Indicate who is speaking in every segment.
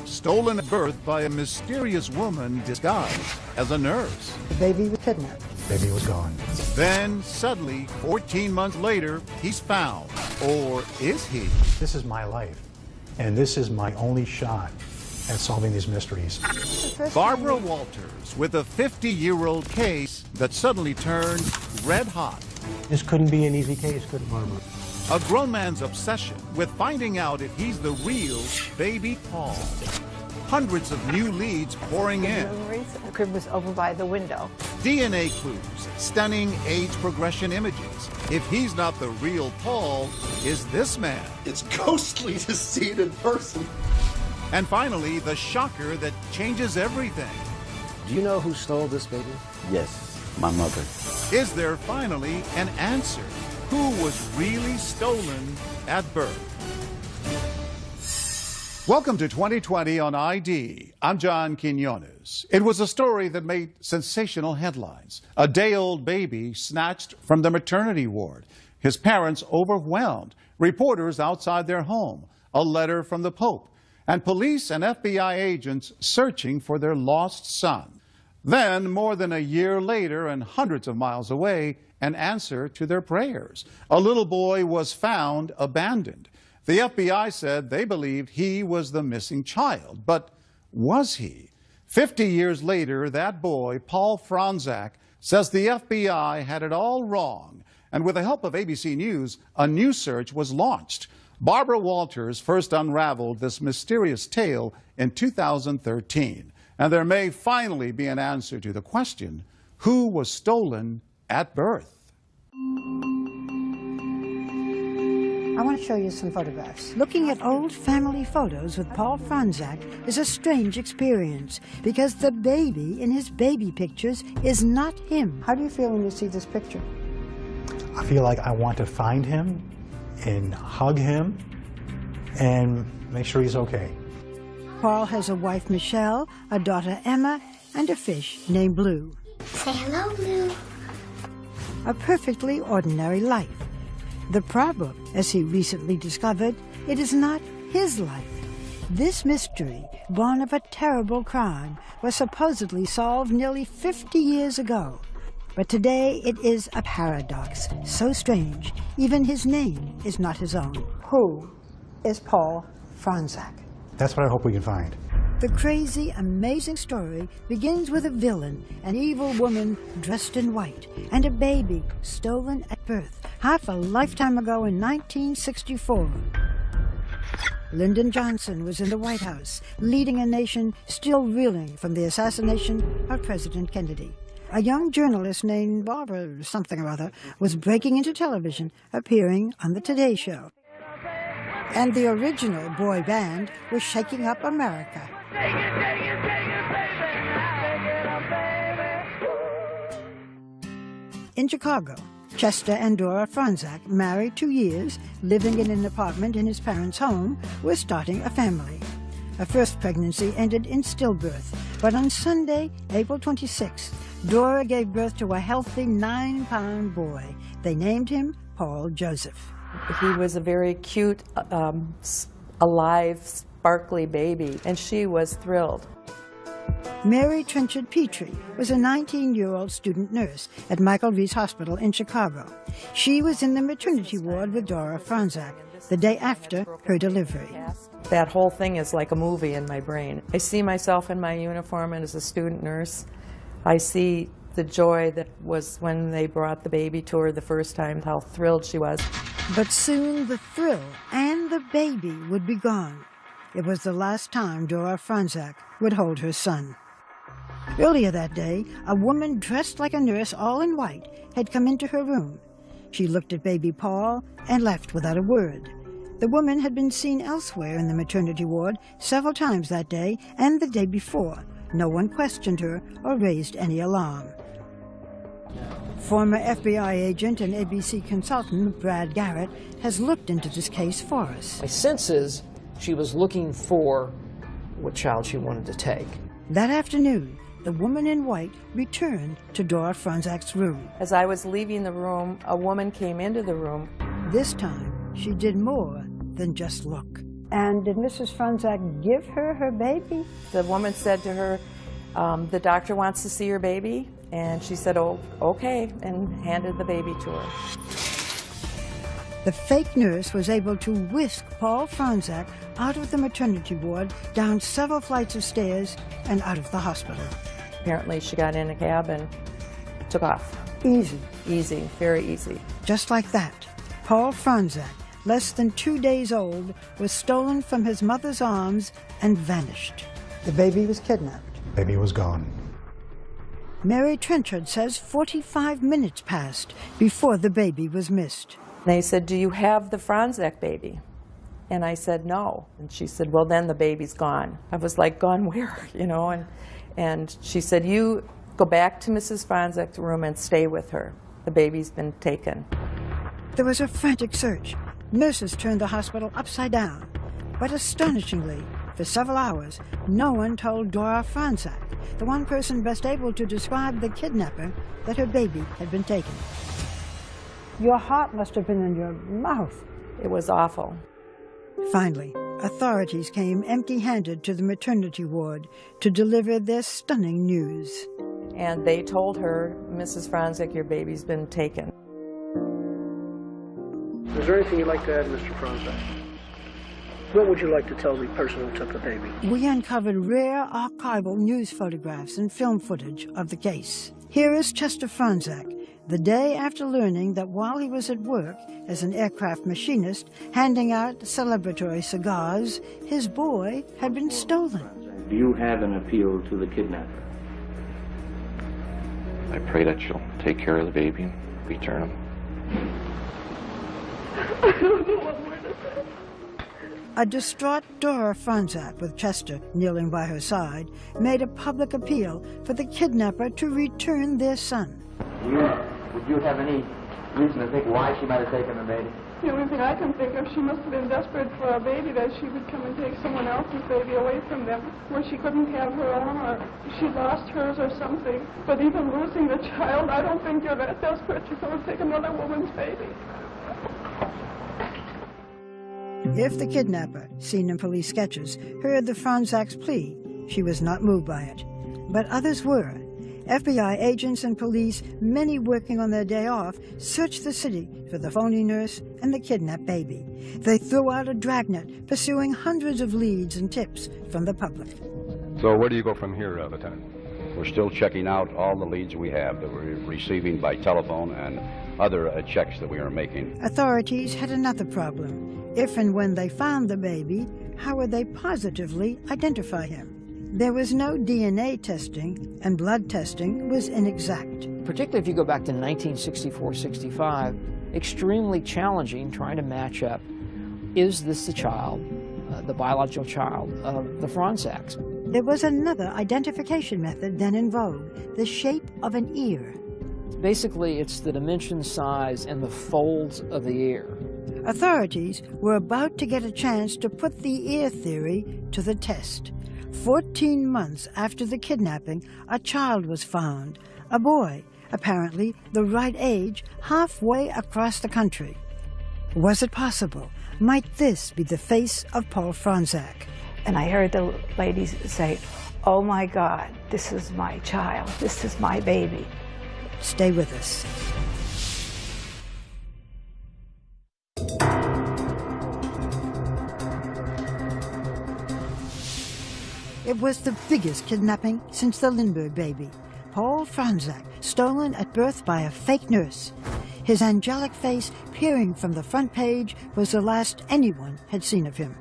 Speaker 1: stolen at birth by a mysterious woman disguised as a nurse.
Speaker 2: The baby was kidnapped.
Speaker 3: Baby was gone.
Speaker 1: Then, suddenly, 14 months later, he's found. Or is he?
Speaker 3: This is my life, and this is my only shot at solving these mysteries.
Speaker 1: Barbara Walters with a 50-year-old case that suddenly turned red hot.
Speaker 3: This couldn't be an easy case, could it, Barbara?
Speaker 1: A grown man's obsession with finding out if he's the real baby Paul. Hundreds of new leads pouring in.
Speaker 2: The crib was over by the window.
Speaker 1: DNA clues, stunning age progression images. If he's not the real Paul, is this man?
Speaker 4: It's ghostly to see it in person.
Speaker 1: And finally, the shocker that changes everything.
Speaker 5: Do you know who stole this baby?
Speaker 6: Yes, my mother.
Speaker 1: Is there finally an answer? Who was really stolen at birth? Welcome to 2020 on ID. I'm John Quinones. It was a story that made sensational headlines. A day-old baby snatched from the maternity ward. His parents overwhelmed. Reporters outside their home. A letter from the Pope. And police and FBI agents searching for their lost son. Then, more than a year later and hundreds of miles away, an answer to their prayers. A little boy was found abandoned. The FBI said they believed he was the missing child. But was he? 50 years later, that boy, Paul Fronczak, says the FBI had it all wrong. And with the help of ABC News, a new search was launched. Barbara Walters first unraveled this mysterious tale in 2013. And there may finally be an answer to the question, who was stolen at birth?
Speaker 2: I want to show you some photographs.
Speaker 7: Looking at old family photos with Paul Fronczak is a strange experience because the baby in his baby pictures is not him.
Speaker 2: How do you feel when you see this picture?
Speaker 3: I feel like I want to find him and hug him and make sure he's okay.
Speaker 7: Paul has a wife, Michelle, a daughter, Emma, and a fish named Blue.
Speaker 8: Say hello, Blue.
Speaker 7: A perfectly ordinary life. The problem, as he recently discovered, it is not his life. This mystery, born of a terrible crime, was supposedly solved nearly 50 years ago. But today it is a paradox, so strange, even his name is not his own.
Speaker 2: Who is Paul Fronczak?
Speaker 3: That's what I hope we can find.
Speaker 7: The crazy, amazing story begins with a villain, an evil woman dressed in white, and a baby stolen at birth, half a lifetime ago in 1964. Lyndon Johnson was in the White House, leading a nation still reeling from the assassination of President Kennedy. A young journalist named Barbara something or other was breaking into television, appearing on the Today Show. And the original boy band was shaking up America. In Chicago, Chester and Dora Fronczak, married 2 years, living in an apartment in his parents' home, were starting a family. A first pregnancy ended in stillbirth, but on Sunday, April 26th, Dora gave birth to a healthy 9-pound boy. They named him Paul Joseph.
Speaker 9: He was a very cute, alive, sparkly baby, and she was thrilled.
Speaker 7: Mary Trenchard Petrie was a 19-year-old student nurse at Michael Reese Hospital in Chicago. She was in the maternity ward with Dora Fronczak the day after her delivery.
Speaker 9: That whole thing is like a movie in my brain. I see myself in my uniform and as a student nurse. I see the joy that was when they brought the baby to her the first time, how thrilled she was.
Speaker 7: But soon the thrill and the baby would be gone. It was the last time Dora Fronczak would hold her son. Earlier that day, a woman dressed like a nurse, all in white, had come into her room. She looked at baby Paul and left without a word. The woman had been seen elsewhere in the maternity ward several times that day and the day before. No one questioned her or raised any alarm. Former FBI agent and ABC consultant Brad Garrett has looked into this case for us.
Speaker 5: My sense is she was looking for what child she wanted to take.
Speaker 7: That afternoon, the woman in white returned to Dora Fronczak's room.
Speaker 9: As I was leaving the room, a woman came into the room.
Speaker 7: This time, she did more than just look.
Speaker 2: And did Mrs. Franzak give her her baby?
Speaker 9: The woman said to her, the doctor wants to see your baby. And she said, oh, okay, and handed the baby to her.
Speaker 7: The fake nurse was able to whisk Paul Franzak out of the maternity ward, down several flights of stairs, and out of the hospital.
Speaker 9: Apparently she got in a cab and took off.
Speaker 2: Easy.
Speaker 9: Easy, very easy.
Speaker 7: Just like that, Paul Franzak, less than 2 days old, was stolen from his mother's arms and vanished.
Speaker 2: The baby was kidnapped.
Speaker 3: Baby was gone.
Speaker 7: Mary Trenchard says 45 minutes passed before the baby was missed.
Speaker 9: They said, do you have the Franzak baby? And I said, no. And she said, well, then the baby's gone. I was like, gone where? You know, and she said, you go back to Mrs. Franzak's room and stay with her. The baby's been taken.
Speaker 7: There was a frantic search. Nurses turned the hospital upside down. But astonishingly, for several hours, no one told Dora Franzak, the one person best able to describe the kidnapper, that her baby had been taken.
Speaker 2: Your heart must have been in your mouth.
Speaker 9: It was awful.
Speaker 7: Finally, authorities came empty-handed to the maternity ward to deliver their stunning news.
Speaker 9: And they told her, Mrs. Franzak, your baby's been taken.
Speaker 8: Is there anything you'd like to add, Mr. Franzak? What would you like to tell the person who took the baby?
Speaker 7: We uncovered rare archival news photographs and film footage of the case. Here is Chester Franzak, the day after learning that while he was at work as an aircraft machinist handing out celebratory cigars, his boy had been stolen.
Speaker 6: Do you have an appeal to the kidnapper?
Speaker 10: I pray that you'll take care of the baby and return him.
Speaker 11: I don't know what more to say.
Speaker 7: A distraught Dora Franzak, with Chester kneeling by her side, made a public appeal for the kidnapper to return their son.
Speaker 12: Would you have any reason to think why she might have taken the baby?
Speaker 11: The only thing I can think of, she must have been desperate for a baby, that she would come and take someone else's baby away from them, where she couldn't have her own, or she lost hers or something. But even losing the child, I don't think you're that desperate to go and take another woman's baby.
Speaker 7: If the kidnapper, seen in police sketches, heard the Franzak's plea, she was not moved by it. But others were. FBI agents and police, many working on their day off, searched the city for the phony nurse and the kidnapped baby. They threw out a dragnet, pursuing hundreds of leads and tips from the public.
Speaker 13: So where do you go from here, Lieutenant?
Speaker 6: We're still checking out all the leads we have that we're receiving by telephone and other checks that we are making.
Speaker 7: Authorities had another problem. If and when they found the baby, how would they positively identify him? There was no DNA testing, and blood testing was inexact.
Speaker 5: Particularly if you go back to 1964-65, extremely challenging trying to match up, is this the child, the biological child of the Franzaks?
Speaker 7: There was another identification method then in vogue, the shape of an ear.
Speaker 5: Basically, it's the dimension, size, and the folds of the ear.
Speaker 7: Authorities were about to get a chance to put the ear theory to the test. 14 months after the kidnapping, a child was found, a boy, apparently the right age, halfway across the country. Was it possible? Might this be the face of Paul Franzak?
Speaker 14: And I heard the ladies say, "Oh my God, this is my child, this is my baby."
Speaker 7: Stay with us. It was the biggest kidnapping since the Lindbergh baby. Paul Franzak, stolen at birth by a fake nurse. His angelic face peering from the front page was the last anyone had seen of him.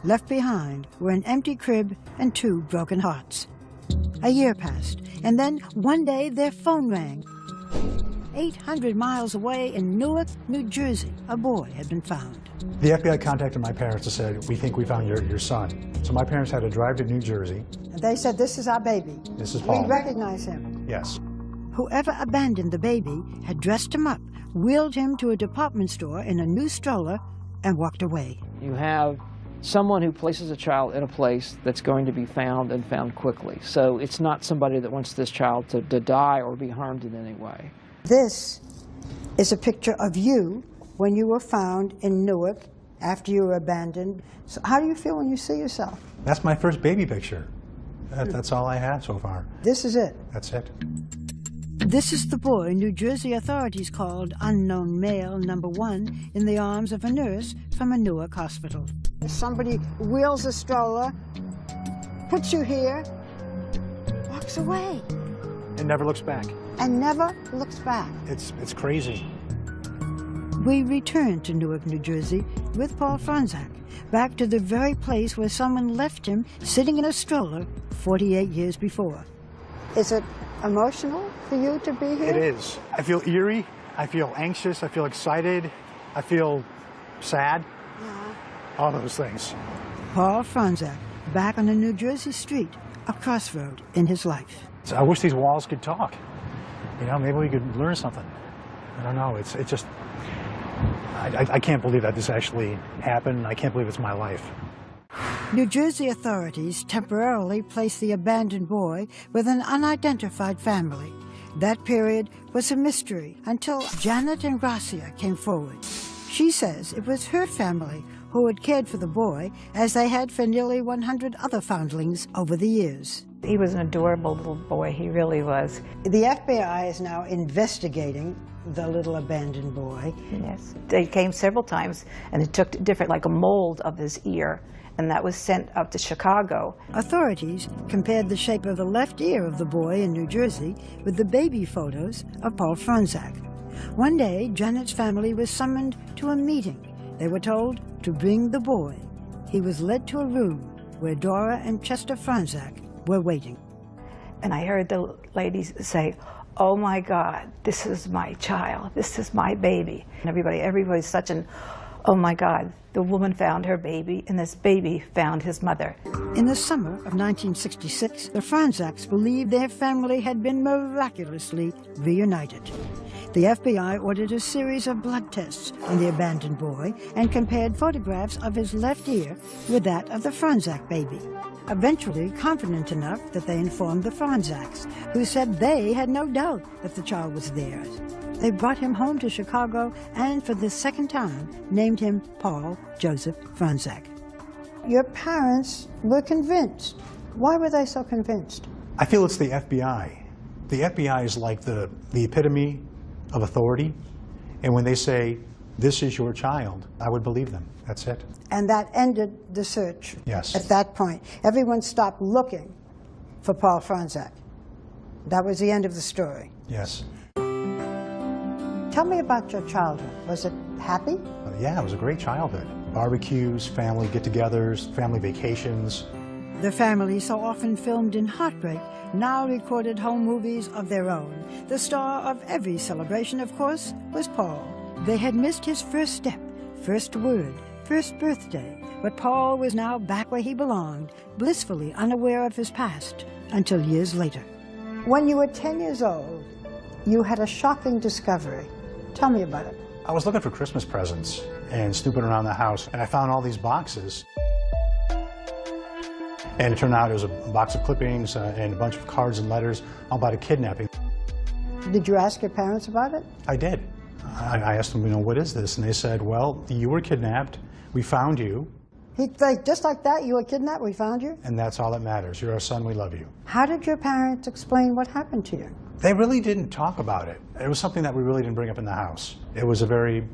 Speaker 7: Left behind were an empty crib and 2 broken hearts. A year passed, and then one day their phone rang. 800 miles away in Newark, New Jersey, a boy had been found.
Speaker 3: The FBI contacted my parents and said, "We think we found your son." So my parents had to drive to New Jersey.
Speaker 2: And they said, "This is our baby.
Speaker 3: This is Paul.
Speaker 2: We recognize him."
Speaker 3: Yes.
Speaker 7: Whoever abandoned the baby had dressed him up, wheeled him to a department store in a new stroller, and walked away.
Speaker 5: You have someone who places a child in a place that's going to be found and found quickly. So it's not somebody that wants this child to die or be harmed in any way.
Speaker 2: This is a picture of you when you were found in Newark after you were abandoned. So how do you feel when you see yourself?
Speaker 3: That's my first baby picture. That's all I have so far.
Speaker 2: This is it?
Speaker 3: That's it.
Speaker 7: This is the boy New Jersey authorities called unknown male number 1 in the arms of a nurse from a Newark hospital.
Speaker 2: Somebody wheels a stroller, puts you here, walks away.
Speaker 3: It never looks back.
Speaker 2: And never looks back.
Speaker 3: It's crazy.
Speaker 7: We return to Newark, New Jersey with Paul Franczak, back to the very place where someone left him sitting in a stroller 48 years before.
Speaker 2: Is it emotional for you to be here?
Speaker 3: It is. I feel eerie. I feel anxious. I feel excited. I feel sad. All those things.
Speaker 7: Paul Franczak, back on a New Jersey street, a crossroad in his life.
Speaker 3: So I wish these walls could talk. You know, maybe we could learn something. I don't know. It's just, I can't believe that this actually happened. I can't believe it's my life.
Speaker 7: New Jersey authorities temporarily placed the abandoned boy with an unidentified family. That period was a mystery until Janet and Gracia came forward. She says it was her family who had cared for the boy as they had for nearly 100 other foundlings over the years.
Speaker 14: He was an adorable little boy, he really was.
Speaker 2: The FBI is now investigating the little abandoned boy.
Speaker 14: Yes. They came several times and it took different, like a mold of his ear, and that was sent up to Chicago.
Speaker 7: Authorities compared the shape of the left ear of the boy in New Jersey with the baby photos of Paul Franczak. One day, Janet's family was summoned to a meeting. They were told to bring the boy. He was led to a room where Dora and Chester Franczak were waiting.
Speaker 14: And I heard the ladies say, "Oh my God, this is my child, this is my baby." And everybody's such an, oh my God, the woman found her baby and this baby found his mother.
Speaker 7: In the summer of 1966, the Franczaks believed their family had been miraculously reunited. The FBI ordered a series of blood tests on the abandoned boy and compared photographs of his left ear with that of the Franczak baby. Eventually confident enough that they informed the Franczaks, who said they had no doubt that the child was theirs. They brought him home to Chicago and for the second time named him Paul Joseph Franczak.
Speaker 2: Your parents were convinced. Why were they so convinced?
Speaker 3: I feel it's the FBI. The FBI is like the epitome of authority, and when they say, "This is your child," I would believe them. That's it.
Speaker 2: And that ended the search.
Speaker 3: Yes.
Speaker 2: At that point, everyone stopped looking for Paul Franczak. That was the end of the story.
Speaker 3: Yes.
Speaker 2: Tell me about your childhood. Was it happy?
Speaker 3: Yeah, it was a great childhood. Barbecues, family get-togethers, family vacations.
Speaker 7: The family, so often filmed in heartbreak, now recorded home movies of their own. The star of every celebration, of course, was Paul. They had missed his first step, first word, first birthday, but Paul was now back where he belonged, blissfully unaware of his past, until years later.
Speaker 2: When you were 10 years old, you had a shocking discovery. Tell me about it.
Speaker 3: I was looking for Christmas presents and snooping around the house, and I found all these boxes. And it turned out it was a box of clippings and a bunch of cards and letters all about a kidnapping.
Speaker 2: Did you ask your parents about it?
Speaker 3: I did. I asked them, what is this? And they said, well, you were kidnapped. We found you.
Speaker 2: Just like that, you were kidnapped, we found you?
Speaker 3: And that's all that matters. You're our son, we love you.
Speaker 2: How did your parents explain what happened to you?
Speaker 3: They really didn't talk about it. It was something that we really didn't bring up in the house. It was a very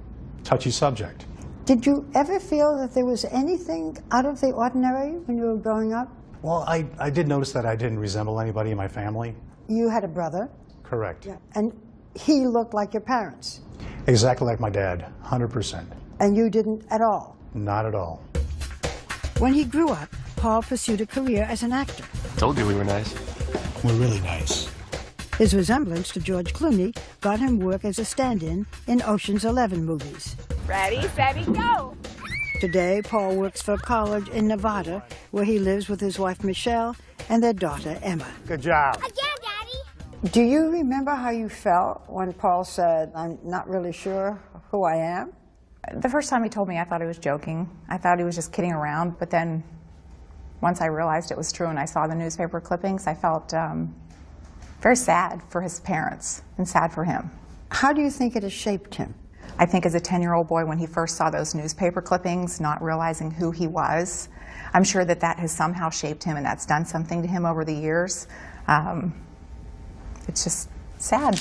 Speaker 3: touchy subject.
Speaker 2: Did you ever feel that there was anything out of the ordinary when you were growing up?
Speaker 3: Well, I did notice that I didn't resemble anybody in my family.
Speaker 2: You had a brother?
Speaker 3: Correct.
Speaker 2: Yeah. And he looked like your parents?
Speaker 3: Exactly like my dad, 100%.
Speaker 2: And you didn't at all?
Speaker 3: Not at all.
Speaker 7: When he grew up, Paul pursued a career as an actor.
Speaker 13: Told you we were nice.
Speaker 3: We're really nice.
Speaker 7: His resemblance to George Clooney got him work as a stand-in in Ocean's 11 movies.
Speaker 15: Ready, steady, go!
Speaker 7: Today, Paul works for a college in Nevada, where he lives with his wife, Michelle, and their daughter, Emma.
Speaker 3: Good job.
Speaker 15: Again, Daddy!
Speaker 2: Do you remember how you felt when Paul said, "I'm not really sure who I am"?
Speaker 16: The first time he told me, I thought he was joking. I thought he was just kidding around, but then once I realized it was true and I saw the newspaper clippings, I felt very sad for his parents and sad for him.
Speaker 2: How do you think it has shaped him?
Speaker 16: I think as a 10-year-old boy, when he first saw those newspaper clippings, not realizing who he was, I'm sure that that has somehow shaped him and that's done something to him over the years. It's just sad.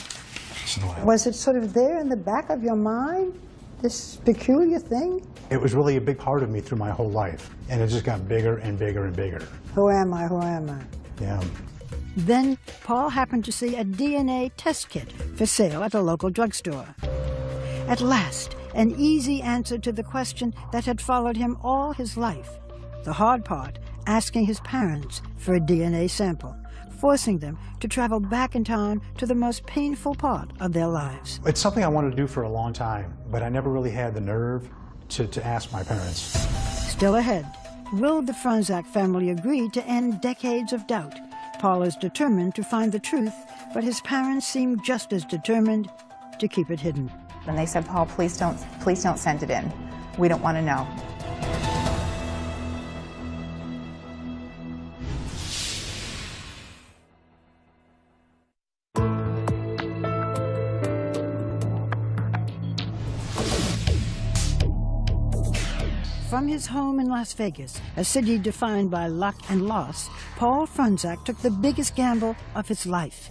Speaker 2: Was it sort of there in the back of your mind, this peculiar thing?
Speaker 3: It was really a big part of me through my whole life, and it just got bigger and bigger and bigger.
Speaker 2: Who am I? Who am I?
Speaker 3: Yeah.
Speaker 7: Then Paul happened to see a DNA test kit for sale at a local drugstore. At last, an easy answer to the question that had followed him all his life. The hard part, asking his parents for a DNA sample, forcing them to travel back in time to the most painful part of their lives.
Speaker 3: It's something I wanted to do for a long time, but I never really had the nerve to ask my parents.
Speaker 7: Still ahead, will the Franczak family agree to end decades of doubt? Paul is determined to find the truth, but his parents seem just as determined to keep it hidden.
Speaker 16: And they said, Paul, please don't send it in. We don't want to know.
Speaker 7: From his home in Las Vegas, a city defined by luck and loss, Paul Franczak took the biggest gamble of his life.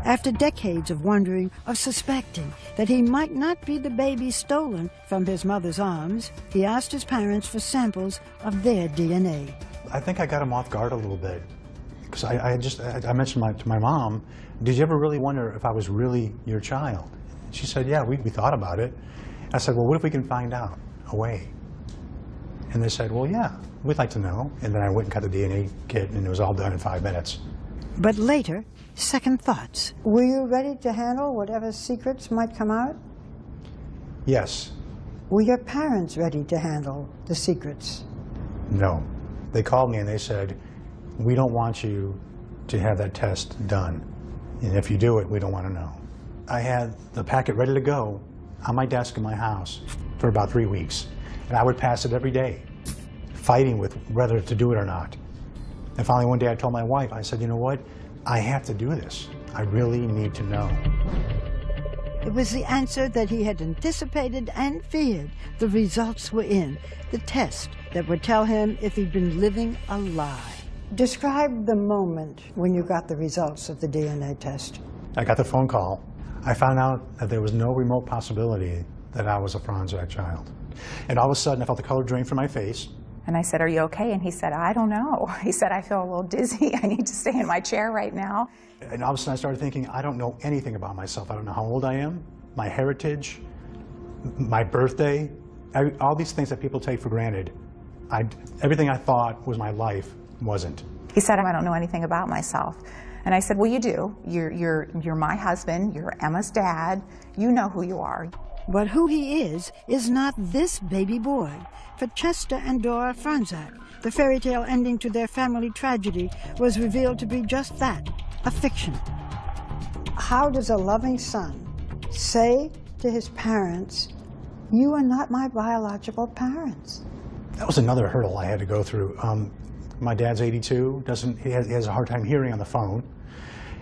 Speaker 7: After decades of wondering, of suspecting that he might not be the baby stolen from his mother's arms, he asked his parents for samples of their DNA.
Speaker 3: I think I got him off guard a little bit, because I mentioned to my mom, did you ever really wonder if I was really your child? She said, yeah, we thought about it. I said, well, what if we can find out a way? And they said, well, yeah, we'd like to know. And then I went and got the DNA kit, and it was all done in 5 minutes.
Speaker 7: But later, second thoughts.
Speaker 2: Were you ready to handle whatever secrets might come out?
Speaker 3: Yes.
Speaker 2: Were your parents ready to handle the secrets?
Speaker 3: No. They called me and they said, we don't want you to have that test done. And if you do it, we don't want to know. I had the packet ready to go on my desk in my house for about 3 weeks. And I would pass it every day, fighting with whether to do it or not. And finally one day I told my wife, I said, you know what? I have to do this. I really need to know.
Speaker 7: It was the answer that he had anticipated and feared. The results were in. The test that would tell him if he'd been living a lie.
Speaker 2: Describe the moment when you got the results of the DNA test.
Speaker 3: I got the phone call. I found out that there was no remote possibility that I was a Franczak child. And all of a sudden I felt the color drain from my face.
Speaker 16: And I said, are you okay? And he said, I don't know. He said, I feel a little dizzy. I need to stay in my chair right now.
Speaker 3: And all of a sudden I started thinking, I don't know anything about myself. I don't know how old I am, my heritage, my birthday, all these things that people take for granted. Everything I thought was my life wasn't.
Speaker 16: He said, I don't know anything about myself. And I said, well, you do. You're my husband. You're Emma's dad. You know who you are.
Speaker 7: But who he is not this baby boy. For Chester and Dora Franczak, the fairy tale ending to their family tragedy was revealed to be just that, a fiction.
Speaker 2: How does a loving son say to his parents, you are not my biological parents?
Speaker 3: That was another hurdle I had to go through. My dad's 82, he has a hard time hearing on the phone.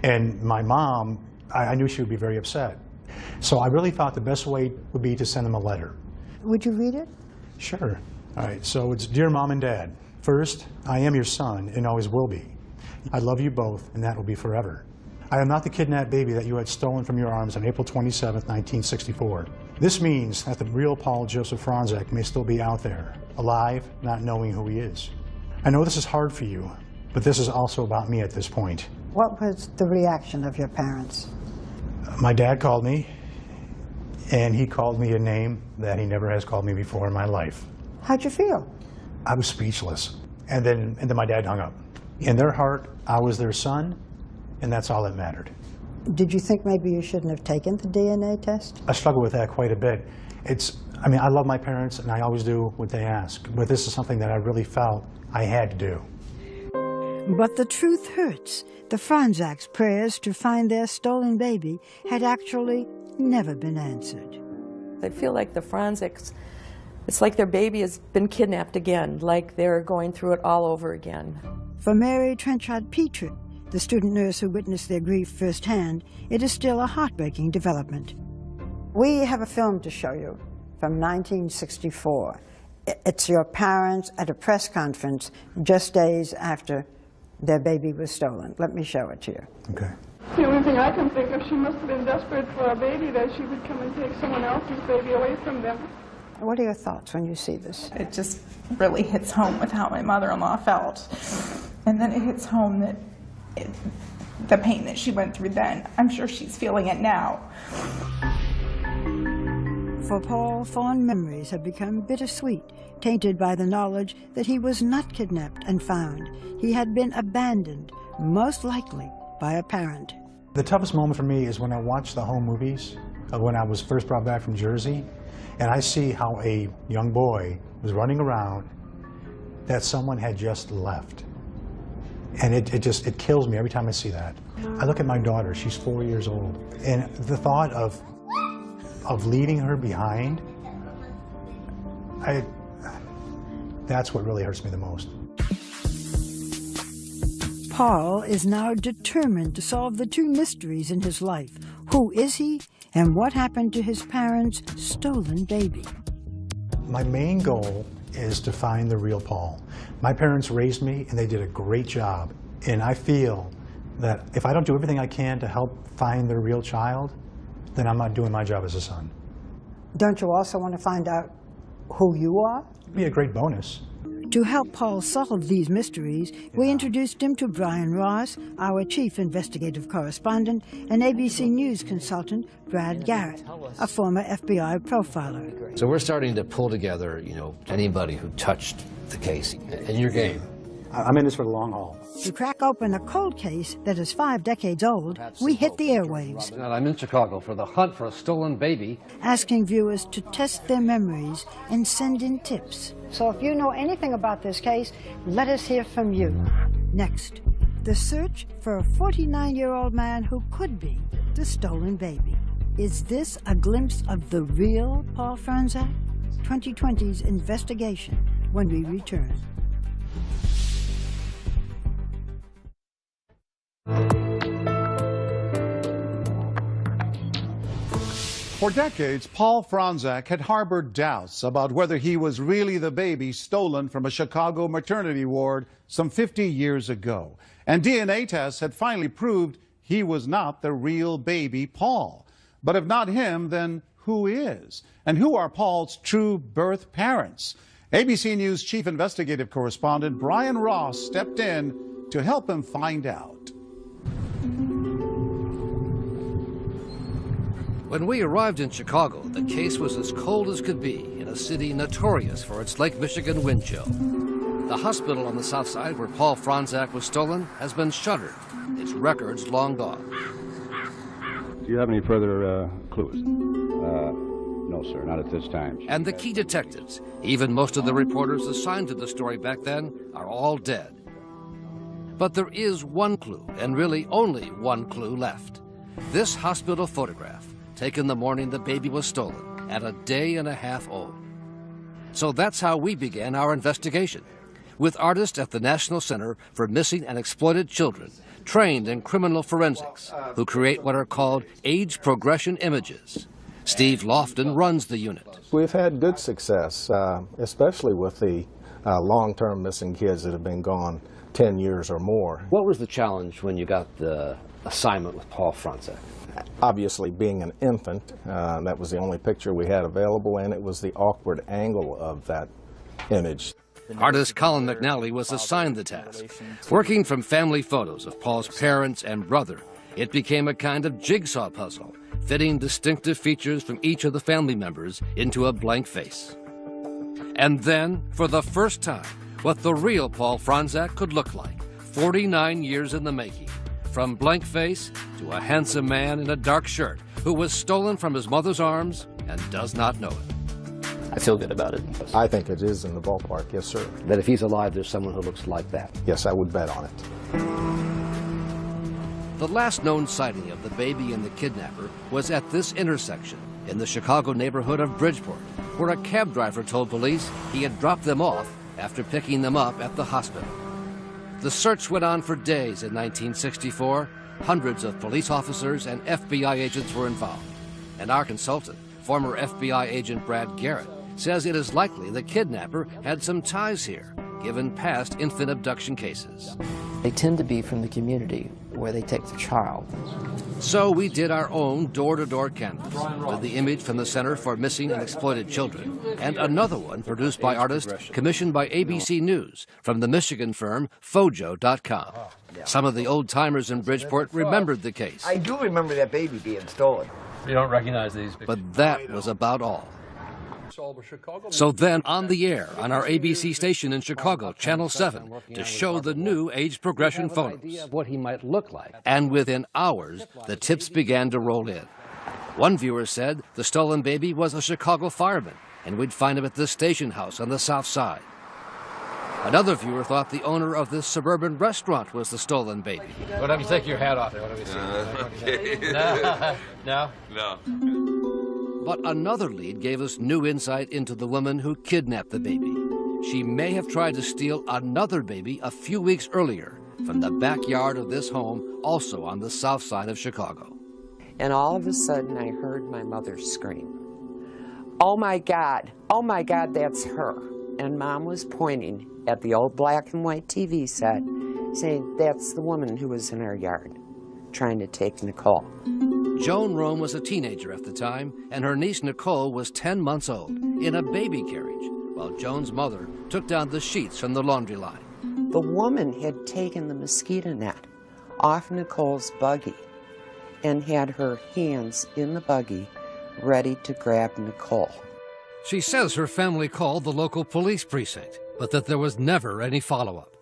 Speaker 3: And my mom, I knew she would be very upset. So I really thought the best way would be to send them a letter.
Speaker 2: Would you read it?
Speaker 3: Sure. All right, so it's Dear Mom and Dad. First, I am your son and always will be. I love you both, and that will be forever. I am not the kidnapped baby that you had stolen from your arms on April 27, 1964. This means that the real Paul Joseph Franczak may still be out there, alive, not knowing who he is. I know this is hard for you, but this is also about me at this point.
Speaker 2: What was the reaction of your parents?
Speaker 3: My dad called me, and he called me a name that he never has called me before in my life.
Speaker 2: How'd you feel?
Speaker 3: I was speechless. And then my dad hung up. In their heart, I was their son, and that's all that mattered.
Speaker 2: Did you think maybe you shouldn't have taken the DNA test?
Speaker 3: I struggle with that quite a bit. I mean, I love my parents, and I always do what they ask. But this is something that I really felt I had to do.
Speaker 7: But the truth hurts. The Franczaks' prayers to find their stolen baby had actually never been answered.
Speaker 9: I feel like the Franczaks, it's like their baby has been kidnapped again, like they're going through it all over again.
Speaker 7: For Mary Trenchard Petrie, the student nurse who witnessed their grief firsthand, it is still a heartbreaking development.
Speaker 2: We have a film to show you from 1964. It's your parents at a press conference just days after their baby was stolen. Let me show it to you.
Speaker 3: Okay.
Speaker 11: The only thing I can think of, she must have been desperate for a baby, that she would come and take someone else's baby away from them.
Speaker 2: What are your thoughts when you see this?
Speaker 16: It just really hits home with how my mother-in-law felt. And then it hits home that the pain that she went through then, I'm sure she's feeling it now.
Speaker 7: For Paul, fond memories have become bittersweet, tainted by the knowledge that he was not kidnapped and found. He had been abandoned, most likely by a parent.
Speaker 3: The toughest moment for me is when I watch the home movies of when I was first brought back from Jersey, and I see how a young boy was running around that someone had just left. And it kills me every time I see that. I look at my daughter, she's 4 years old, and the thought of leaving her behind, that's what really hurts me the most.
Speaker 7: Paul is now determined to solve the two mysteries in his life. Who is he, and what happened to his parents' stolen baby?
Speaker 3: My main goal is to find the real Paul. My parents raised me, and they did a great job. And I feel that if I don't do everything I can to help find the real child, then I'm not doing my job as a son.
Speaker 2: Don't you also want to find out who you are?
Speaker 3: It'd be a great bonus.
Speaker 7: To help Paul solve these mysteries, we introduced him to Brian Ross, our chief investigative correspondent, and ABC News consultant, Brad Garrett, a former FBI profiler.
Speaker 17: So we're starting to pull together, anybody who touched the case. And your game.
Speaker 3: I'm in this for the long haul.
Speaker 7: To crack open a cold case that is 5 decades old, we hit the airwaves.
Speaker 17: And I'm in Chicago for the hunt for a stolen baby.
Speaker 7: Asking viewers to test their memories and send in tips.
Speaker 2: So if you know anything about this case, let us hear from you.
Speaker 7: Next, the search for a 49-year-old man who could be the stolen baby. Is this a glimpse of the real Paul Franzak? 2020's investigation when we return.
Speaker 1: For decades, Paul Franzak had harbored doubts about whether he was really the baby stolen from a Chicago maternity ward some 50 years ago. And DNA tests had finally proved he was not the real baby Paul. But if not him, then who is? And who are Paul's true birth parents? ABC News chief investigative correspondent Brian Ross stepped in to help him find out.
Speaker 17: When we arrived in Chicago, the case was as cold as could be in a city notorious for its Lake Michigan wind chill. The hospital on the south side where Paul Franzak was stolen has been shuttered, its records long gone.
Speaker 6: Do you have any further clues? No, sir, not at this time.
Speaker 17: And the key detectives, even most of the reporters assigned to the story back then, are all dead. But there is one clue, and really only one clue left. This hospital photograph, taken the morning the baby was stolen, at a day and a half old. So that's how we began our investigation, with artists at the National Center for Missing and Exploited Children, trained in criminal forensics, who create what are called age progression images. Steve Lofton runs the unit.
Speaker 18: We've had good success, especially with the long-term missing kids that have been gone 10 years or more.
Speaker 17: What was the challenge when you got the assignment with Paul Franzak?
Speaker 18: Obviously, being an infant, that was the only picture we had available, and it was the awkward angle of that image.
Speaker 17: Artist Colin McNally was assigned the task. Working from family photos of Paul's parents and brother, it became a kind of jigsaw puzzle, fitting distinctive features from each of the family members into a blank face. And then, for the first time, what the real Paul Franzak could look like, 49 years in the making. From blank face to a handsome man in a dark shirt who was stolen from his mother's arms and does not know it. I feel good about it.
Speaker 18: I think it is in the ballpark, yes, sir.
Speaker 17: That if he's alive, there's someone who looks like that.
Speaker 18: Yes, I would bet on it.
Speaker 17: The last known sighting of the baby and the kidnapper was at this intersection in the Chicago neighborhood of Bridgeport, where a cab driver told police he had dropped them off after picking them up at the hospital. The search went on for days in 1964. Hundreds of police officers and FBI agents were involved. And our consultant, former FBI agent Brad Garrett says it is likely the kidnapper had some ties here, given past infant abduction cases.
Speaker 5: They tend to be from the community where they take the child.
Speaker 17: So we did our own door-to-door canvas with the image from the Center for Missing and Exploited Children and another one produced by artists commissioned by ABC News from the Michigan firm Fojo.com. Some of the old-timers in Bridgeport remembered the case.
Speaker 12: I do remember that baby being stolen.
Speaker 19: You don't recognize these pictures.
Speaker 17: But that was about all. So then, on the air, on our ABC station in Chicago, Channel 7, to show the new age progression photos.
Speaker 5: Of what he might look like.
Speaker 17: And within hours, the tips began to roll in. One viewer said the stolen baby was a Chicago fireman, and we'd find him at this station house on the south side. Another viewer thought the owner of this suburban restaurant was the stolen baby.
Speaker 19: What if you take your hat off there? What do we see? No?
Speaker 17: No. But another lead gave us new insight into the woman who kidnapped the baby. She may have tried to steal another baby a few weeks earlier from the backyard of this home, also on the south side of Chicago.
Speaker 20: And all of a sudden, I heard my mother scream, oh my God, that's her. And Mom was pointing at the old black and white TV set, saying, that's the woman who was in our yard, trying to take Nicole.
Speaker 17: Joan Rome was a teenager at the time, and her niece Nicole was 10 months old, in a baby carriage, while Joan's mother took down the sheets from the laundry line.
Speaker 20: The woman had taken the mosquito net off Nicole's buggy and had her hands in the buggy ready to grab Nicole.
Speaker 17: She says her family called the local police precinct, but that there was never any follow-up.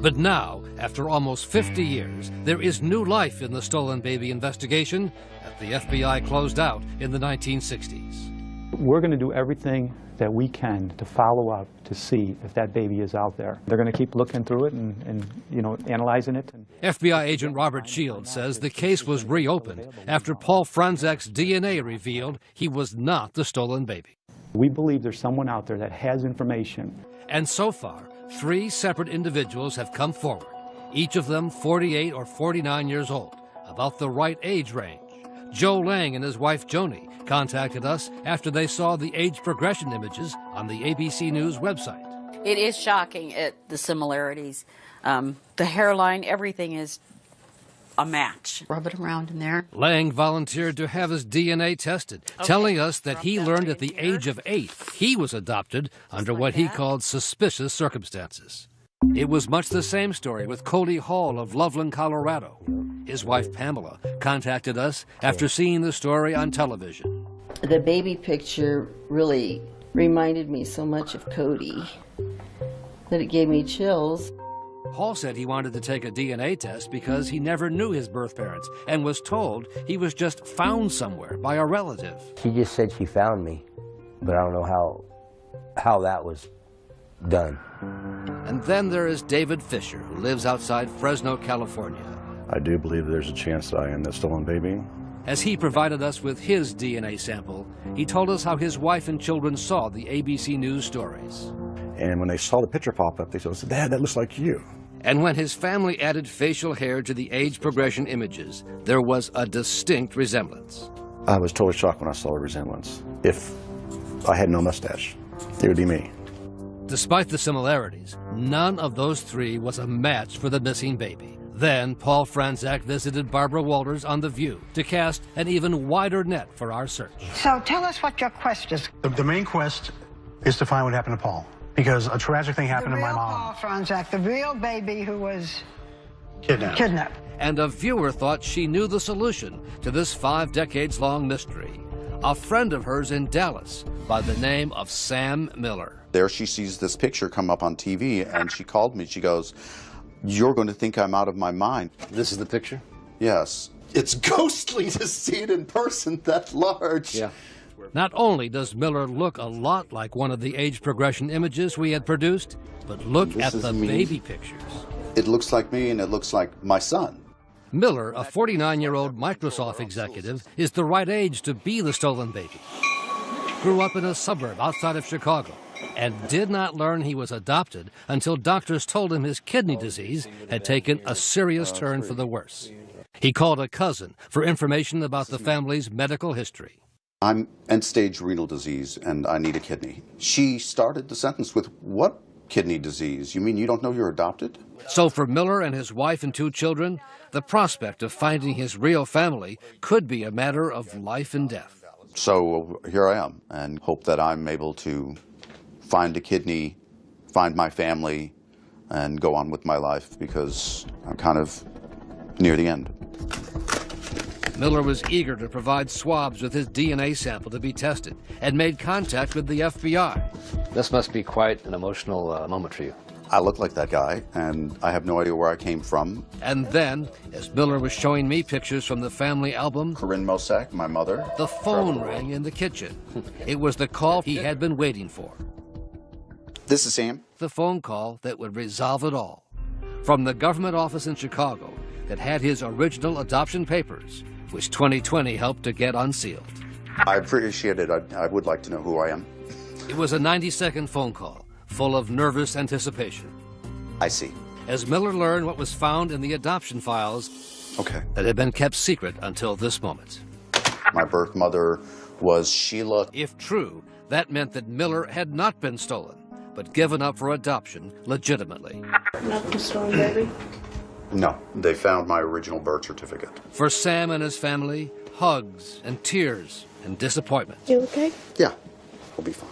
Speaker 17: But now, after almost 50 years, there is new life in the stolen baby investigation that the FBI closed out in the 1960s.
Speaker 21: We're going to do everything that we can to follow up to see if that baby is out there. They're going to keep looking through it and analyzing it.
Speaker 17: FBI agent Robert Shields says the case was reopened after Paul Franzak's DNA revealed he was not the stolen baby.
Speaker 21: We believe there's someone out there that has information.
Speaker 17: And so far, 3 separate individuals have come forward, each of them 48 or 49 years old, about the right age range. Joe Lang and his wife Joni contacted us after they saw the age progression images on the ABC News website.
Speaker 22: It is shocking at the similarities. The hairline, everything is a match. Rub it around in there.
Speaker 17: Lang volunteered to have his DNA tested, telling us that he learned at the age of 8 he was adopted under what he called suspicious circumstances. It was much the same story with Cody Hall of Loveland, Colorado. His wife Pamela contacted us after seeing the story on television.
Speaker 23: The baby picture really reminded me so much of Cody that it gave me chills.
Speaker 17: Hall said he wanted to take a DNA test because he never knew his birth parents and was told he was just found somewhere by a relative.
Speaker 24: She just said she found me, but I don't know how that was done.
Speaker 17: And then there is David Fisher, who lives outside Fresno, California.
Speaker 25: I do believe there's a chance that I am the stolen baby.
Speaker 17: As he provided us with his DNA sample, he told us how his wife and children saw the ABC News stories.
Speaker 25: And when they saw the picture pop up, they said, Dad, that looks like you.
Speaker 17: And when his family added facial hair to the age progression images, there was a distinct resemblance.
Speaker 25: I was totally shocked when I saw the resemblance. If I had no mustache, it would be me.
Speaker 17: Despite the similarities, none of those 3 was a match for the missing baby. Then Paul Franzak visited Barbara Walters on The View to cast an even wider net for our search.
Speaker 2: So tell us what your quest is.
Speaker 3: The main quest is to find what happened to Paul, because a tragic thing happened to my mom.
Speaker 2: Paul Franzak, the real baby who was
Speaker 3: kidnapped.
Speaker 17: And a viewer thought she knew the solution to this 5 decades-long mystery. A friend of hers in Dallas by the name of Sam Miller.
Speaker 4: There she sees this picture come up on TV, and she called me. She goes, "You're going to think I'm out of my mind."
Speaker 19: This is the picture?
Speaker 4: Yes. It's ghostly to see it in person that large.
Speaker 19: Yeah.
Speaker 17: Not only does Miller look a lot like one of the age progression images we had produced, but look at the baby pictures.
Speaker 4: It looks like me, and it looks like my son.
Speaker 17: Miller, a 49-year-old Microsoft executive, is the right age to be the stolen baby. Grew up in a suburb outside of Chicago and did not learn he was adopted until doctors told him his kidney disease had taken a serious turn for the worse. He called a cousin for information about the family's medical history.
Speaker 4: I'm end-stage renal disease and I need a kidney. She started the sentence with, what kidney disease? You mean you don't know you're adopted?
Speaker 17: So for Miller and his wife and 2 children, the prospect of finding his real family could be a matter of life and death.
Speaker 4: So here I am, and hope that I'm able to find a kidney, find my family, and go on with my life, because I'm kind of near the end.
Speaker 17: Miller was eager to provide swabs with his DNA sample to be tested and made contact with the FBI.
Speaker 19: This must be quite an emotional moment for you.
Speaker 4: I look like that guy, and I have no idea where I came from.
Speaker 17: And then, as Miller was showing me pictures from the family album,
Speaker 4: Corinne Mosak, my mother,
Speaker 17: the phone rang in the kitchen. It was the call he had been waiting for.
Speaker 4: This is Sam.
Speaker 17: The phone call that would resolve it all. From the government office in Chicago that had his original adoption papers, which 2020 helped to get unsealed.
Speaker 4: I appreciate it. I would like to know who I am.
Speaker 17: It was a 90-second phone call, full of nervous anticipation.
Speaker 4: I see.
Speaker 17: As Miller learned what was found in the adoption files that had been kept secret until this moment.
Speaker 4: My birth mother was Sheila.
Speaker 17: If true, that meant that Miller had not been stolen, but given up for adoption legitimately.
Speaker 11: Not the stolen baby?
Speaker 4: No, they found my original birth certificate.
Speaker 17: For Sam and his family, hugs and tears and disappointment.
Speaker 11: You okay?
Speaker 4: Yeah, we'll be fine.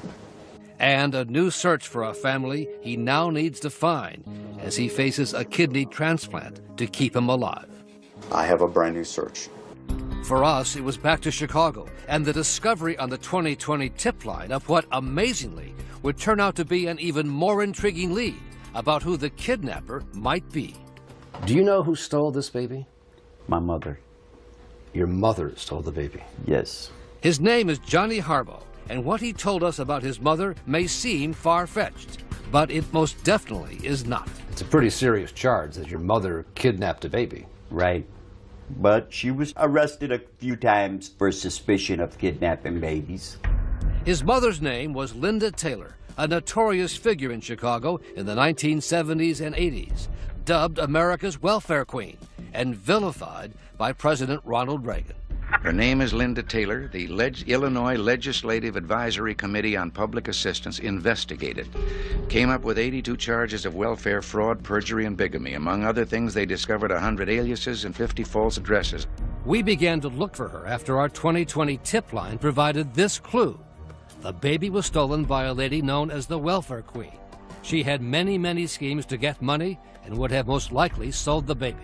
Speaker 17: And a new search for a family he now needs to find as he faces a kidney transplant to keep him alive.
Speaker 4: I have a brand new search.
Speaker 17: For us, it was back to Chicago and the discovery on the 2020 tip line of what, amazingly, would turn out to be an even more intriguing lead about who the kidnapper might be.
Speaker 19: Do you know who stole this baby?
Speaker 8: My mother.
Speaker 19: Your mother stole the baby?
Speaker 8: Yes.
Speaker 17: His name is Johnny Harbaugh, and what he told us about his mother may seem far-fetched, but it most definitely is not.
Speaker 19: It's a pretty serious charge that your mother kidnapped a baby.
Speaker 8: Right. But she was arrested a few times for suspicion of kidnapping babies.
Speaker 17: His mother's name was Linda Taylor, a notorious figure in Chicago in the 1970s and 80s, dubbed America's welfare queen and vilified by President Ronald Reagan.
Speaker 10: Her name is Linda Taylor. The Illinois Legislative Advisory Committee on Public Assistance investigated. Came up with 82 charges of welfare fraud, perjury, and bigamy. Among other things, they discovered 100 aliases and 50 false addresses.
Speaker 17: We began to look for her after our 2020 tip line provided this clue. The baby was stolen by a lady known as the welfare queen. She had many schemes to get money and would have most likely sold the baby.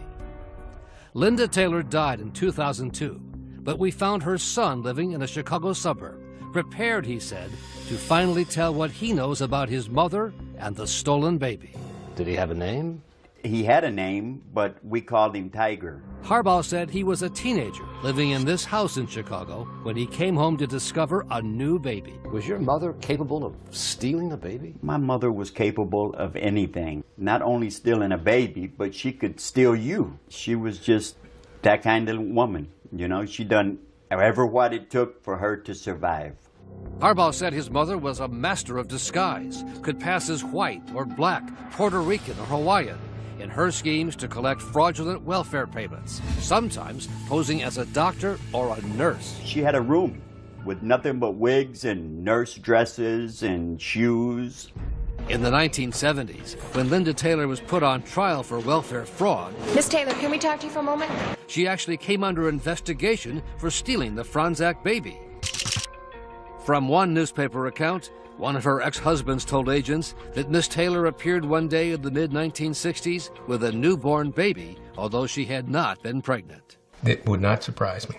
Speaker 17: Linda Taylor died in 2002, but we found her son living in a Chicago suburb, prepared, he said, to finally tell what he knows about his mother and the stolen baby.
Speaker 19: Did he have a name?
Speaker 8: He had a name, but we called him Tiger.
Speaker 17: Harbaugh said he was a teenager living in this house in Chicago when he came home to discover a new baby.
Speaker 19: Was your mother capable of stealing a baby?
Speaker 8: My mother was capable of anything. Not only stealing a baby, but she could steal you. She was just that kind of woman. You know, she done however what it took for her to survive.
Speaker 17: Harbaugh said his mother was a master of disguise, could pass as white or black, Puerto Rican or Hawaiian, in her schemes to collect fraudulent welfare payments, sometimes posing as a doctor or a nurse.
Speaker 8: She had a room with nothing but wigs and nurse dresses and shoes.
Speaker 17: In the 1970s, when Linda Taylor was put on trial for welfare fraud,
Speaker 13: Miss Taylor, can we talk to you for a moment?
Speaker 17: She actually came under investigation for stealing the Franzak baby. From one newspaper account, one of her ex-husbands told agents that Miss Taylor appeared one day in the mid-1960s with a newborn baby, although she had not been pregnant.
Speaker 14: It would not surprise me.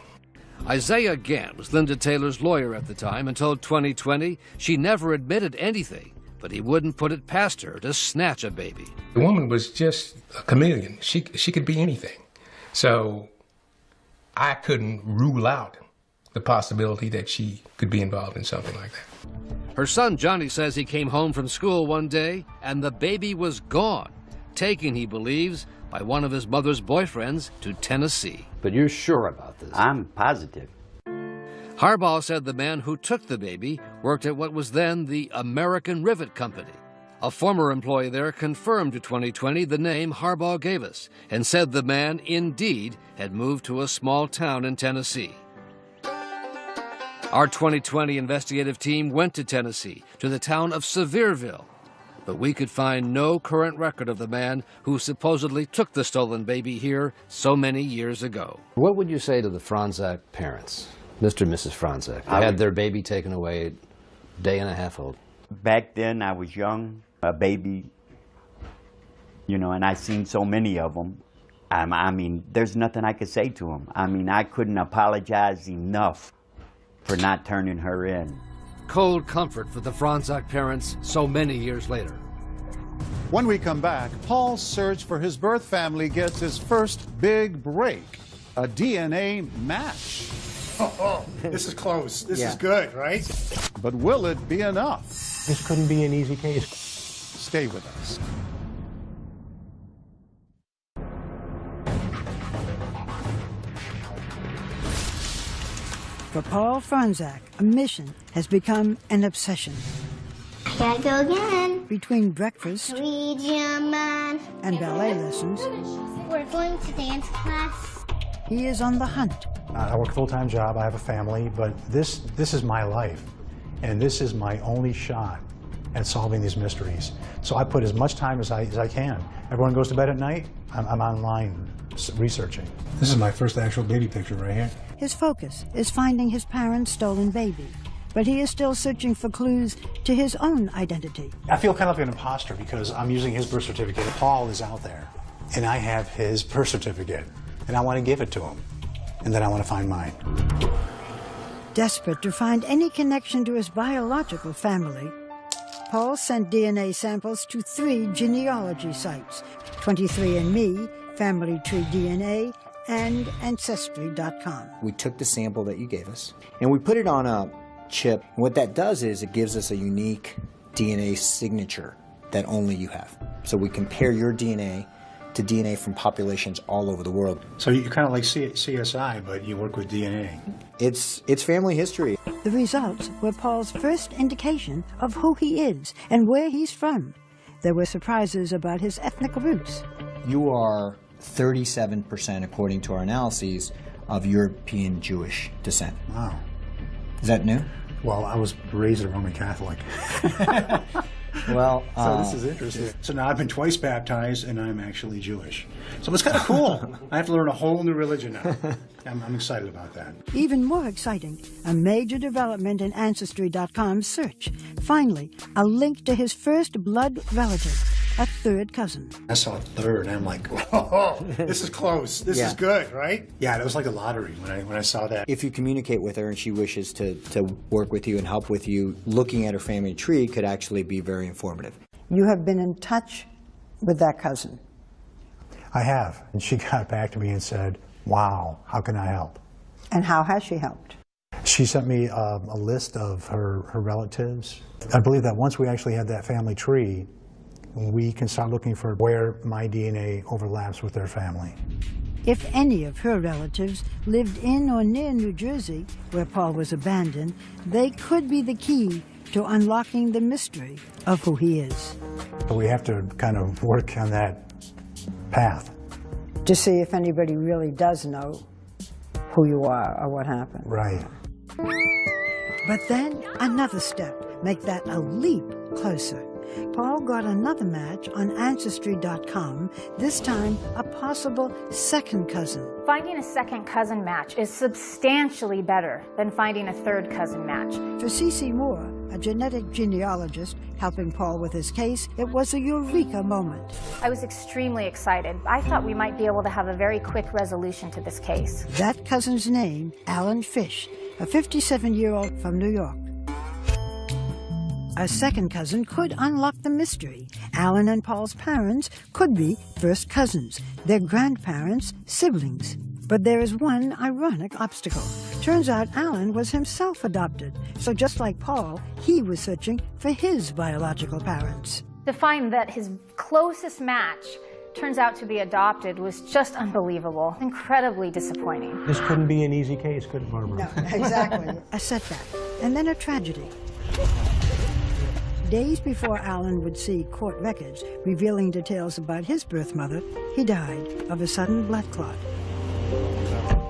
Speaker 17: Isaiah Gant was Linda Taylor's lawyer at the time and told 2020 she never admitted anything, but he wouldn't put it past her to snatch a baby.
Speaker 14: The woman was just a chameleon. She could be anything. So I couldn't rule out the possibility that she could be involved in something like that.
Speaker 17: Her son Johnny says he came home from school one day and the baby was gone, taken, he believes, by one of his mother's boyfriends to Tennessee.
Speaker 19: But you're sure about this?
Speaker 8: I'm positive.
Speaker 17: Harbaugh said the man who took the baby worked at what was then the American Rivet Company. A former employee there confirmed to 2020 the name Harbaugh gave us and said the man indeed had moved to a small town in Tennessee. Our 2020 investigative team went to Tennessee, to the town of Sevierville, but we could find no current record of the man who supposedly took the stolen baby here so many years ago. What would you say to the Franzak parents, Mr. and Mrs. Franzak? They had their baby taken away a day and a half old.
Speaker 8: Back then, I was young, a baby, you know, and I seen so many of them. I mean, there's nothing I could say to them. I mean, I couldn't apologize enough for not turning her in.
Speaker 17: Cold comfort for the Franzak parents so many years later.
Speaker 1: When we come back, Paul's search for his birth family gets his first big break, a DNA match.
Speaker 3: Oh, this is close. This is good, right?
Speaker 1: But will it be enough?
Speaker 3: This couldn't be an easy case.
Speaker 1: Stay with us.
Speaker 2: For Paul Franzak, a mission has become an obsession.
Speaker 7: Gotta go again.
Speaker 2: Between breakfast
Speaker 7: Man.
Speaker 2: and ballet lessons,
Speaker 7: We're going to dance class.
Speaker 2: he is on the hunt.
Speaker 3: I work a full-time job, I have a family, but this is my life. And this is my only shot at solving these mysteries. So I put as much time as I can. Everyone goes to bed at night, I'm online researching. This is my first actual baby picture right here.
Speaker 2: His focus is finding his parents' stolen baby, but he is still searching for clues to his own identity.
Speaker 3: I feel kind of like an imposter because I'm using his birth certificate. Paul is out there, and I have his birth certificate, and I want to give it to him, and then I want to find mine.
Speaker 2: Desperate to find any connection to his biological family, Paul sent DNA samples to 3 genealogy sites, 23andMe, Family Tree DNA, and Ancestry.com.
Speaker 9: We took the sample that you gave us, and we put it on a chip. What that does is it gives us a unique DNA signature that only you have. So we compare your DNA to DNA from populations all over the world.
Speaker 3: So you're kind of like CSI, but you work with DNA.
Speaker 9: It's family history.
Speaker 2: The results were Paul's first indication of who he is and where he's from. There were surprises about his ethnic roots.
Speaker 9: You are 37%, according to our analyses, of European Jewish descent.
Speaker 3: Wow.
Speaker 9: Is that new?
Speaker 3: Well, I was raised a Roman Catholic.
Speaker 9: Well,
Speaker 3: so this is interesting. So now I've been twice baptized, and I'm actually Jewish. So it's kind of cool. I have to learn a whole new religion now. I'm excited about that.
Speaker 2: Even more exciting, a major development in Ancestry.com's search. Finally, a link to his first blood relative, a third cousin.
Speaker 3: I saw a third, and I'm like, whoa, this is close. This is good, right? Yeah, it was like a lottery when I saw that.
Speaker 9: If you communicate with her and she wishes to work with you and help with you, looking at her family tree could actually be very informative.
Speaker 2: You have been in touch with that cousin.
Speaker 3: I have, and she got back to me and said, wow, how can I help?
Speaker 2: And how has she helped?
Speaker 3: She sent me a list of her relatives. I believe that once we actually have that family tree, we can start looking for where my DNA overlaps with their family.
Speaker 2: If any of her relatives lived in or near New Jersey, where Paul was abandoned, they could be the key to unlocking the mystery of who he is.
Speaker 3: So we have to kind of work on that path.
Speaker 2: To see if anybody really does know who you are or what happened.
Speaker 3: Right.
Speaker 2: But then another step, make that a leap closer. Paul got another match on Ancestry.com, this time a possible second cousin.
Speaker 15: Finding a second cousin match is substantially better than finding a third cousin match.
Speaker 2: For Cece Moore, a genetic genealogist helping Paul with his case, it was a eureka moment.
Speaker 15: I was extremely excited. I thought we might be able to have a very quick resolution to this case.
Speaker 2: That cousin's name, Alan Fish, a 57-year-old from New York. A second cousin could unlock the mystery. Alan and Paul's parents could be first cousins, their grandparents siblings. But there is one ironic obstacle. Turns out Alan was himself adopted, so just like Paul, he was searching for his biological parents.
Speaker 15: To find that his closest match turns out to be adopted was just unbelievable, incredibly disappointing.
Speaker 3: This couldn't be an easy case, could it, Barbara?
Speaker 2: No, exactly. A setback, and then a tragedy. Days before Alan would see court records revealing details about his birth mother, he died of a sudden blood clot.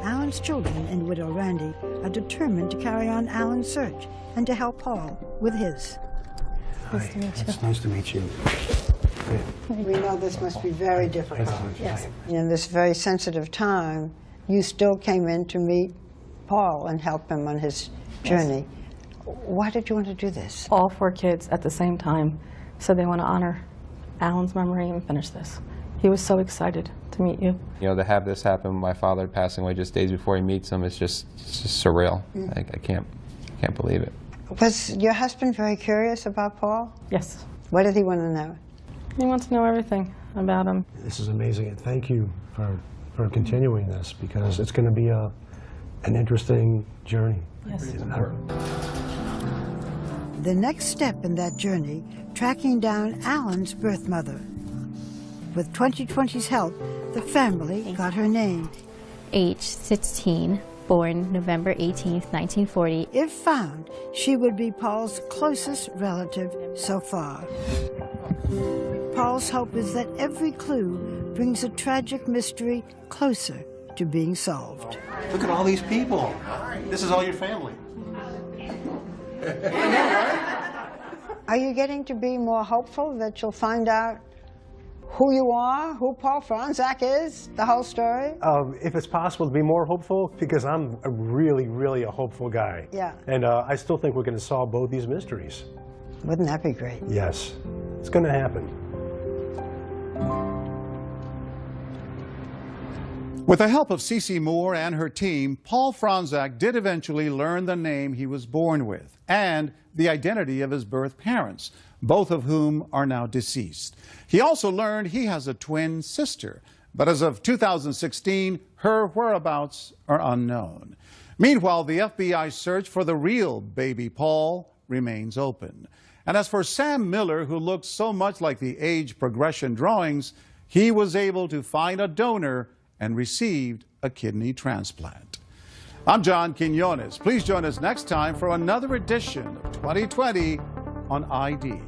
Speaker 2: Alan Alan's children and widow Randy are determined to carry on Alan's search and to help Paul with his.
Speaker 3: Nice to meet you. It's nice to meet you.
Speaker 2: We know this must be very difficult.
Speaker 23: Yes.
Speaker 2: In this very sensitive time, you still came in to meet Paul and help him on his journey. Why did you want to do this?
Speaker 5: All 4 kids at the same time said they want to honor Alan's memory and finish this. He was so excited to meet you.
Speaker 6: You know, to have this happen, my father passing away just days before he meets him, it's just surreal. I can't believe it.
Speaker 2: Was your husband very curious about Paul?
Speaker 5: Yes.
Speaker 2: What did he want to know?
Speaker 5: He wants to know everything about him.
Speaker 3: This is amazing, and thank you for continuing this, because it's going to be an interesting journey.
Speaker 5: Yes.
Speaker 2: The next step in that journey, tracking down Alan's birth mother. With 2020's help, the family got her name.
Speaker 12: Age 16, born November 18th, 1940.
Speaker 2: If found, she would be Paul's closest relative so far. Paul's hope is that every clue brings a tragic mystery closer to being solved.
Speaker 3: Look at all these people. This is all your family.
Speaker 2: Are you getting to be more hopeful that you'll find out who you are, who Paul Franczak is, the whole story?
Speaker 3: If it's possible to be more hopeful, because I'm really a hopeful guy.
Speaker 2: Yeah.
Speaker 3: And I still think we're going to solve both these mysteries.
Speaker 2: Wouldn't that be great?
Speaker 3: Yes. It's going to happen.
Speaker 1: With the help of Cece Moore and her team, Paul Franczak did eventually learn the name he was born with and the identity of his birth parents, both of whom are now deceased. He also learned he has a twin sister, but as of 2016, her whereabouts are unknown. Meanwhile, the FBI search for the real baby Paul remains open. And as for Sam Miller, who looked so much like the age progression drawings, he was able to find a donor and received a kidney transplant. I'm John Quinones. Please join us next time for another edition of 2020 on ID.